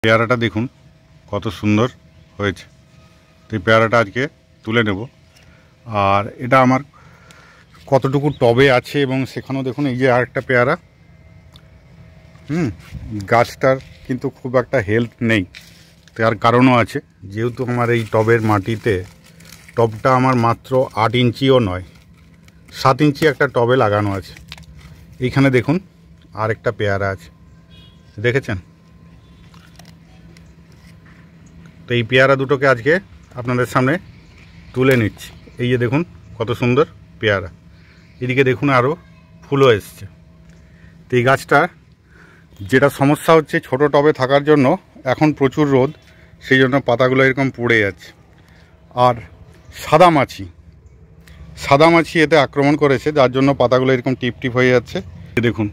পেয়ারাটা দেখুন কত সুন্দর হয়েছে। তো এই পেয়ারাটা আজকে তুলে নেব। আর এটা আমার কতটুকু টবে আছে এবং সেখানেও দেখুন এই যে আরেকটা পেয়ারা। গাছটার কিন্তু খুব একটা হেলথ নেই, তার কারণও আছে। যেহেতু আমার এই টবের মাটিতে, টবটা আমার মাত্র 8 ইঞ্চিও নয়, 7 ইঞ্চি একটা টবে লাগানো আছে। এইখানে দেখুন আরেকটা পেয়ারা আছে, দেখেছেন? তো এই পেয়ারা দুটোকে আজকে আপনাদের সামনে তুলে নিচ্ছি। এই যে দেখুন কত সুন্দর পেয়ারা, এদিকে দেখুন আরও ফুলও এসছে। তো এই গাছটা যেটা সমস্যা হচ্ছে, ছোট টবে থাকার জন্য এখন প্রচুর রোদ, সেই জন্য পাতাগুলো এরকম পুড়ে যাচ্ছে। আর সাদা মাছি এতে আক্রমণ করেছে, যার জন্য পাতাগুলো এরকম টিপ টিপ হয়ে যাচ্ছে। দেখুন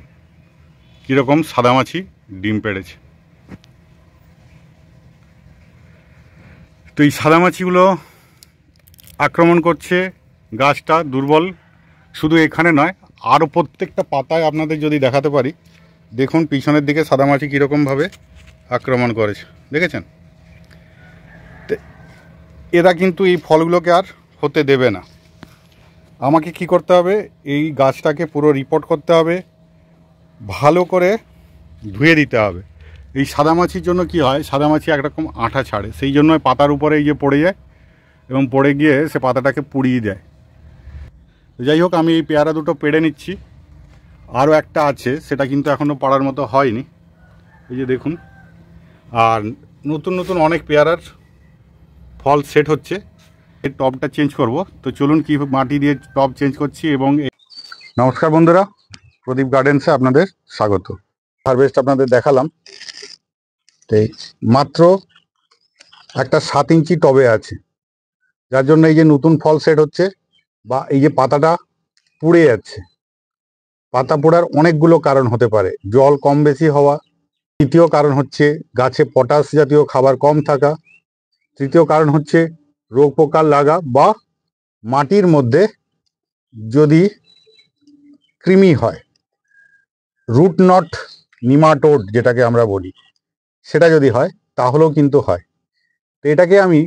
কীরকম সাদা মাছি ডিম পেড়েছে। তো এই সাদামাছিগুলো আক্রমণ করছে, গাছটা দুর্বল। শুধু এখানে নয়, আরও প্রত্যেকটা পাতায় আপনাদের যদি দেখাতে পারি, দেখুন পিছনের দিকে সাদামাছি কীরকমভাবে আক্রমণ করেছে, দেখেছেন? তো এরা কিন্তু এই ফলগুলোকে আর হতে দেবে না। আমাকে কি করতে হবে, এই গাছটাকে পুরো রিপোর্ট করতে হবে, ভালো করে ধুয়ে দিতে হবে। এই সাদামাছির জন্য কি হয়, সাদামাছি একরকম আঠা ছাড়ে, সেই জন্য পাতার উপরে এই যে পড়ে যায় এবং পড়ে গিয়ে সে পাতাটাকে পুড়িয়ে দেয়। যাই হোক, আমি এই পেয়ারা দুটো পেড়ে নিচ্ছি। আরও একটা আছে, সেটা কিন্তু এখনও পাড়ার মতো হয়নি, এই যে দেখুন। আর নতুন নতুন অনেক পেয়ারার ফল সেট হচ্ছে। এই টবটা চেঞ্জ করব, তো চলুন কি মাটি দিয়ে টব চেঞ্জ করছি। এবং নমস্কার বন্ধুরা, প্রদীপ গার্ডেন্সে আপনাদের স্বাগত। হারভেস্ট আপনাদের দেখালাম। এই মাত্র একটা 7 ইঞ্চি টবে আছে, যার জন্য এই যে নতুন ফল সেট হচ্ছে, বা এই যে পাতাটা পুড়ে যাচ্ছে। পাতা পোড়ার অনেকগুলো কারণ হতে পারে। জল কম বেশি হওয়া, দ্বিতীয় কারণ হচ্ছে গাছে পটাশ জাতীয় খাবার কম থাকা, তৃতীয় কারণ হচ্ছে রোগ পোকার লাগা, বা মাটির মধ্যে যদি কৃমি হয়, রুট নট নিমাটোড যেটাকে আমরা বলি, সেটা যদি হয় তাহলেও কিন্তু হয়। তো এটাকে আমি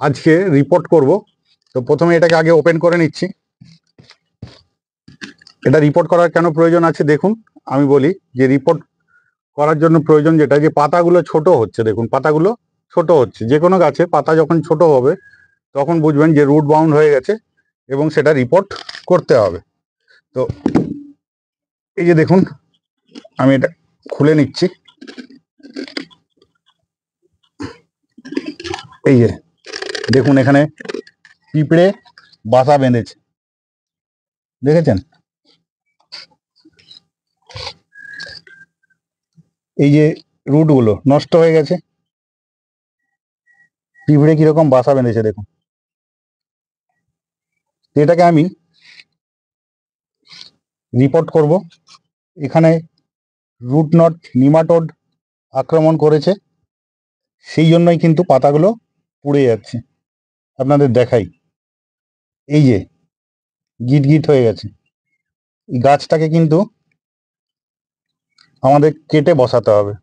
আজকে রিপোর্ট করব। তো প্রথমে এটাকে আগে ওপেন করে নিচ্ছি। এটা রিপোর্ট করার কেন প্রয়োজন আছে দেখুন। আমি বলি যে রিপোর্ট করার জন্য প্রয়োজন যেটা, যে পাতাগুলো ছোট হচ্ছে। দেখুন পাতাগুলো ছোট হচ্ছে। যে কোনো গাছে পাতা যখন ছোট হবে তখন বুঝবেন যে রুট বাউন্ড হয়ে গেছে এবং সেটা রিপোর্ট করতে হবে। তো এই যে দেখুন, আমি এটা খুলে নিচ্ছি। এই যে দেখুন, এখানে পিঁপড়ে বাসা বেঁধেছে, দেখেছেন? এই যে রুটগুলো নষ্ট হয়ে গেছে, পিঁপড়ে কিরকম বাসা বেঁধেছে দেখুন। এটাকে আমি রিপোর্ট করব। এখানে রুট নট নিমাটোড আক্রমণ করেছে, সেই জন্যই কিন্তু পাতাগুলো পুড়ে যাচ্ছে। আপনাদের দেখাই, এই যে গিট গিট হয়ে গেছে। এই গাছটাকে কিন্তু আমাদের কেটে বসাতে হবে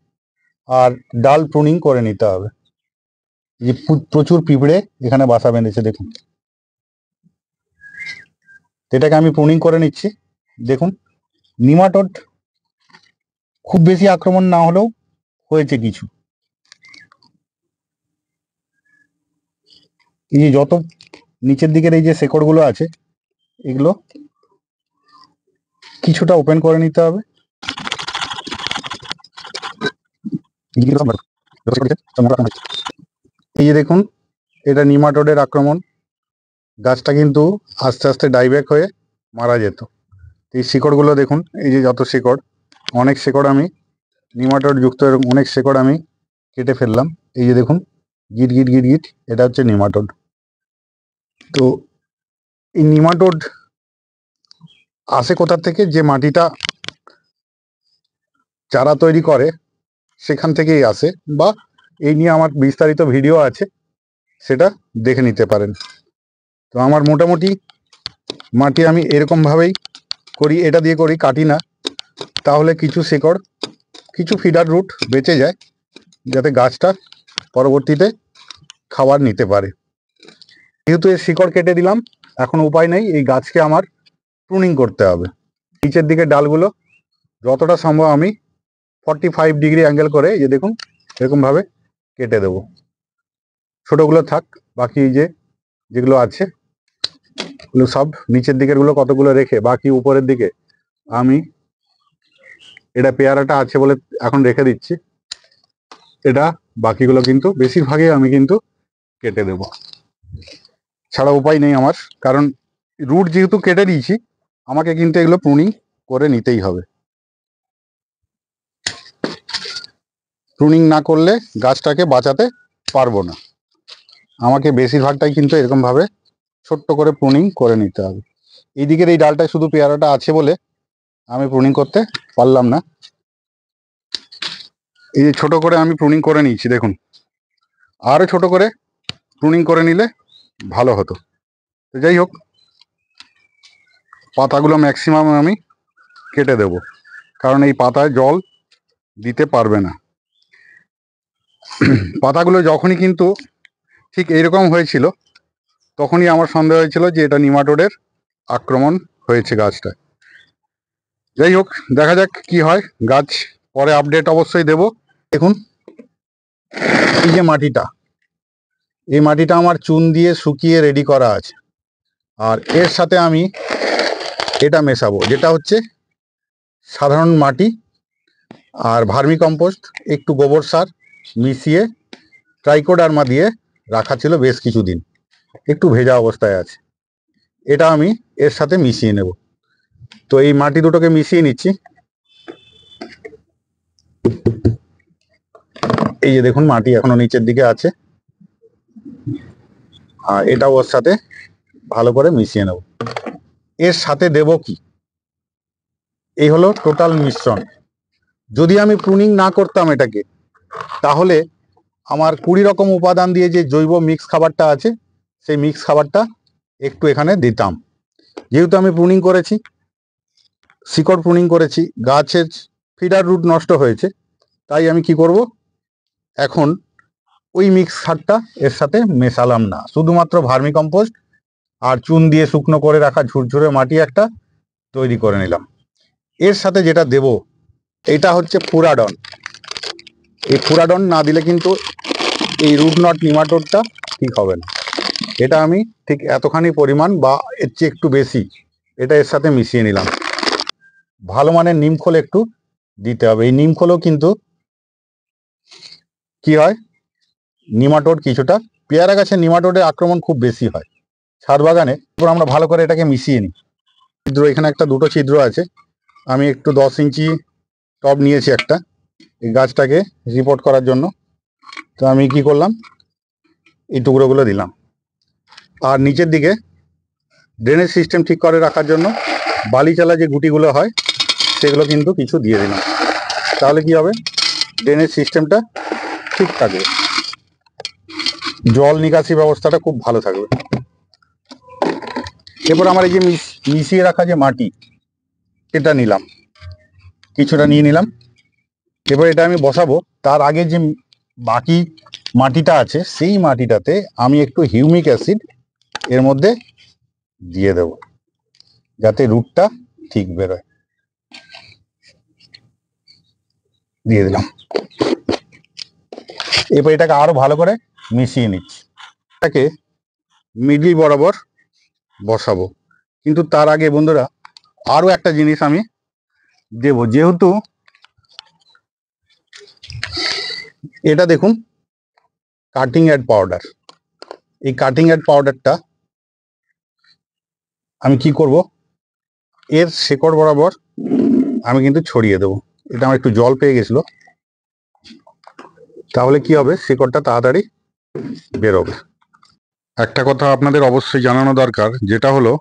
আর ডাল প্রুনিং করে নিতে হবে। যে প্রচুর পিঁপড়ে এখানে বাসা বেঁধেছে দেখুন। এটাকে আমি প্রুনিং করে নিচ্ছি। দেখুন, নিমাটোড খুব বেশি আক্রমণ না হলেও হয়েছে কিছু। এই যে যত নিচের দিকের এই যে শেকড়গুলো আছে, এগুলো কিছুটা ওপেন করে নিতে হবে। এই যে দেখুন, এটা নিমাটোডের আক্রমণ। গাছটা কিন্তু আস্তে আস্তে ডাইব্যাক হয়ে মারা যেত। এই শিকড়গুলো দেখুন, এই যে যত শিকড়, অনেক শিকড় আমি নিমাটোড যুক্ত, এরকম অনেক শিকড় আমি কেটে ফেললাম। এই যে দেখুন, গিট গিট গিট গিট, এটা হচ্ছে নিমাটোড। তো এই নিমাটোড আসে কোথা থেকে, যে মাটিটা চারা তৈরি করে সেখান থেকেই আসে, বা এই নিয়ে আমার বিস্তারিত ভিডিও আছে, সেটা দেখে নিতে পারেন। তো আমার মোটামুটি মাটি আমি এরকমভাবেই করি, এটা দিয়ে করি, কাটি না, তাহলে কিছু শিকড়, কিছু ফিডার রুট বেঁচে যায় যাতে গাছটা পরবর্তীতে খাবার নিতে পারে। যেহেতু এর শিকড় কেটে দিলাম, এখন উপায় নেই, এই গাছকে আমার প্রুনিং করতে হবে। নিচের দিকে ডালগুলো যতটা সম্ভব আমি 45 ডিগ্রি অ্যাঙ্গেল করে, এই যে দেখুন এরকমভাবে কেটে দেব। ছোটোগুলো থাক, বাকি যেগুলো আছে ওগুলো সব নিচের দিকেরগুলো কতগুলো রেখে বাকি উপরের দিকে আমি, এটা পেয়ারাটা আছে বলে এখন রেখে দিচ্ছি, এটা বাকিগুলো কিন্তু বেশিরভাগই আমি কিন্তু কেটে দেব। ছাড়া উপায় নেই আমার, কারণ রুট যেহেতু কেটে দিয়েছি আমাকে কিন্তু এগুলো প্রুনিং করে নিতেই হবে। প্রুনিং না করলে গাছটাকে বাঁচাতে পারবো না। আমাকে বেশিরভাগটাই কিন্তু এরকমভাবে ছোট্ট করে প্রুনিং করে নিতে হবে। এই দিকের এই ডালটায় শুধু পেয়ারাটা আছে বলে আমি প্রুনিং করতে পারলাম না। এই যে ছোট করে আমি প্রুনিং করে নিয়েছি, দেখুন আরও ছোট করে প্রুনিং করে নিলে ভালো হতো। তো যাই হোক, পাতাগুলো ম্যাক্সিমাম আমি কেটে দেব, কারণ এই পাতায় জল দিতে পারবে না। পাতাগুলো যখনই কিন্তু ঠিক এইরকম হয়েছিল তখনই আমার সন্দেহ হয়েছিল যে এটা নিমাটোডের আক্রমণ হয়েছে গাছটায়। যাই হোক, দেখা যাক কি হয়, গাছ পরে আপডেট অবশ্যই দেব। দেখুন এই যে মাটিটা, এই মাটিটা আমার চুন দিয়ে শুকিয়ে রেডি করা আছে, আর এর সাথে আমি এটা মেশাবো, যেটা হচ্ছে সাধারণ মাটি আর ভার্মি কম্পোস্ট, একটু গোবর সার মিশিয়ে ট্রাইকোডার্মা দিয়ে রাখা ছিল বেশ কিছুদিন, একটু ভেজা অবস্থায় আছে। এটা আমি এর সাথে মিশিয়ে নেব। তো এই মাটি দুটোকে মিশিয়ে নিচ্ছি। এই যে দেখুন মাটি এখনো নিচের দিকে আছে, আর এটাও ওর সাথে ভালো করে মিশিয়ে নেব। এর সাথে দেব কি, এই হলো টোটাল মিশ্রণ। যদি আমি প্রুনিং না করতাম এটাকে, তাহলে আমার 20 রকম উপাদান দিয়ে যে জৈব মিক্স খাবারটা আছে সেই মিক্স খাবারটা একটু এখানে দিতাম। যেহেতু আমি প্রুনিং করেছি, শিকড় প্রুনিং করেছি, গাছের ফিডার রুট নষ্ট হয়েছে, তাই আমি কি করব, এখন ওই মিক্স সারটা এর সাথে মেশালাম না, শুধুমাত্র ভার্মি কম্পোস্ট আর চুন দিয়ে শুকনো করে রাখা ঝুরঝুরে মাটি একটা তৈরি করে নিলাম। এর সাথে যেটা দেব এটা হচ্ছে ফুরাডন। এই ফুরাডন না দিলে কিন্তু এই রুট নট নিমাটোডটা ঠিক হবে না। এটা আমি ঠিক এতখানি পরিমাণ বা এর চেয়ে একটু বেশি এটা এর সাথে মিশিয়ে নিলাম। ভালো মানের নিমখোল একটু দিতে হবে। এই নিমখোলও কিন্তু কি হয়, নিমাটোড কিছুটা, পেয়ারা গাছে নিমাটোডের আক্রমণ খুব বেশি হয় ছাদ বাগানে। এরপর আমরা ভালো করে এটাকে মিশিয়ে নিই। ছিদ্র এখানে একটা দুটো ছিদ্র আছে, আমি একটু 10 ইঞ্চি টব নিয়েছি একটা এই গাছটাকে রিপোর্ট করার জন্য। তো আমি কি করলাম, এই টুকরোগুলো দিলাম, আর নিচের দিকে ড্রেনেজ সিস্টেম ঠিক করে রাখার জন্য বালি চালা যে গুটিগুলো হয় সেগুলো কিন্তু কিছু দিয়ে দিলাম। তাহলে কি হবে, ড্রেনেজ সিস্টেমটা ঠিক থাকবে, জল নিকাশি ব্যবস্থাটা খুব ভালো থাকবে। এরপর আমার এই যে মিশিয়ে রাখা যে মাটি এটা নিলাম, কিছুটা নিয়ে নিলাম। এবার এটা আমি বসাবো। তার আগে যে বাকি মাটিটা আছে সেই মাটিটাতে আমি একটু হিউমিক অ্যাসিড এর মধ্যে দিয়ে দেব, যাতে রুটটা ঠিক বেরোয়। দিয়ে দিলাম। এরপর এটাকে আরো ভালো করে মিশিয়ে নিচ্ছি, এটাকে মিডল বরাবর বসাবো। কিন্তু তার আগে বন্ধুরা আরো একটা জিনিস আমি দেব, যেহেতু এটা দেখুন কাটিং অ্যাড পাউডার, এই কাটিং অ্যাড পাউডারটা আমি কি করব, এর শেকড় বরাবর আমি কিন্তু ছড়িয়ে দেবো। এটা আমার একটু জল পেয়ে গেছিল, তাহলে কি হবে, শেকড়টা তাড়াতাড়ি বেরোবে। একটা কথা আপনাদের অবশ্যই জানানো দরকার, যেটা হলো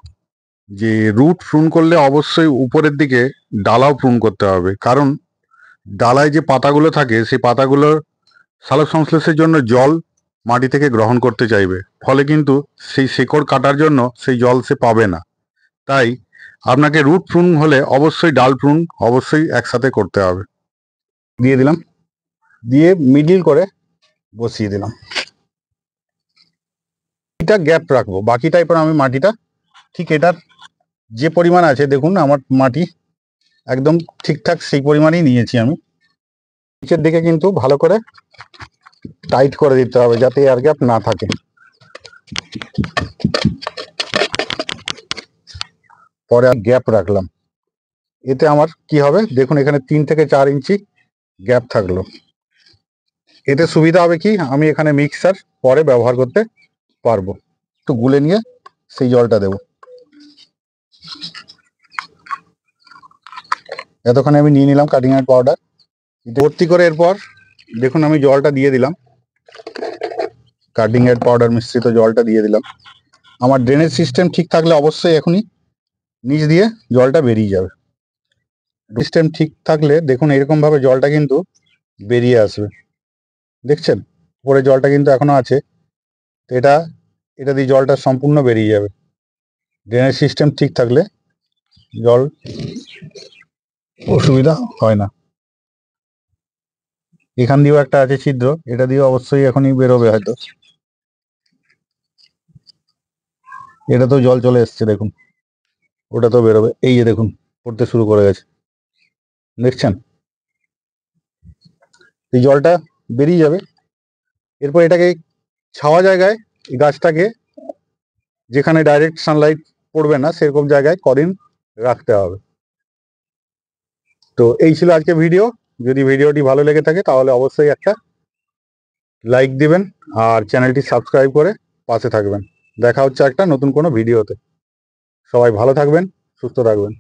যে রুট প্রুন করলে অবশ্যই উপরের দিকে ডালাও প্রুন করতে হবে, কারণ ডালায় যে পাতাগুলো থাকে সেই পাতাগুলোর সালোক সংশ্লেষের জন্য জল মাটি থেকে গ্রহণ করতে চাইবে, ফলে কিন্তু সেই শেকড় কাটার জন্য সেই জল সে পাবে না। তাই আপনাকে রুট প্রুন হলে অবশ্যই ডাল প্রুন অবশ্যই একসাথে করতে হবে। দিয়ে দিলাম। দিয়ে মিডিল করে বসিয়ে দিলাম। এটা গ্যাপ রাখবো, বাকি টাইপের আমি মাটিটা ঠিক এটার যে পরিমাণ আছে, দেখুন আমার মাটি একদম ঠিকঠাক সেই পরিমাণই নিয়েছি আমি। নিচের দিকে কিন্তু ভালো করে টাইট করে দিতে হবে যাতে এয়ার গ্যাপ না থাকে। পরে গ্যাপ রাখলাম, এতে আমার কি হবে দেখুন, এখানে 3 থেকে 4 ইঞ্চি গ্যাপ থাকলো। এতে সুবিধা হবে কি, আমি এখানে মিক্সার পরে ব্যবহার করতে পারবো। একটু গুলে নিয়ে সেই জলটা দেব। এতক্ষণে আমি নিয়ে নিলাম কাটিং এর পাউডার ভর্তি করে। এরপর দেখুন আমি জলটা দিয়ে দিলাম, কাটিং এর পাউডার মিশ্রিত জলটা দিয়ে দিলাম। আমার ড্রেনেজ সিস্টেম ঠিক থাকলে অবশ্যই এখনই নিচ দিয়ে জলটা বেরিয়ে যাবে। সিস্টেম ঠিক থাকলে দেখুন এরকম ভাবে জলটা কিন্তু বেরিয়ে আসবে। দেখছেন উপরে জলটা কিন্তু এখনো আছে, তো এটা দিয়ে জলটা সম্পূর্ণ বেরিয়ে যাবে। ড্রেনেজ সিস্টেম ঠিক থাকলে জল অসুবিধা হয় না। এখান দিয়েও একটা আছে ছিদ্র, এটা দিয়ে অবশ্যই এখনই বেরোবে হয়তো। এটা তো জল চলে এসছে দেখুন, ওটা তো বেরোবে। এই যে দেখুন পড়তে শুরু করে গেছে, দেখছেন এই জলটা বেরিয়ে যাবে। এরপর এটাকে ছাওয়া জায়গায়, এই গাছটাকে যেখানে ডাইরেক্ট সানলাইট পড়বে না সেরকম জায়গায় কদিন রাখতে হবে। তো এই ছিল আজকে ভিডিও। যদি ভিডিওটি ভালো লেগে থাকে তাহলে অবশ্যই একটা লাইক দিবেন আর চ্যানেলটি সাবস্ক্রাইব করে পাশে থাকবেন। দেখা হচ্ছে একটা নতুন কোনো ভিডিওতে। সবাই ভালো থাকবেন, সুস্থ থাকবেন।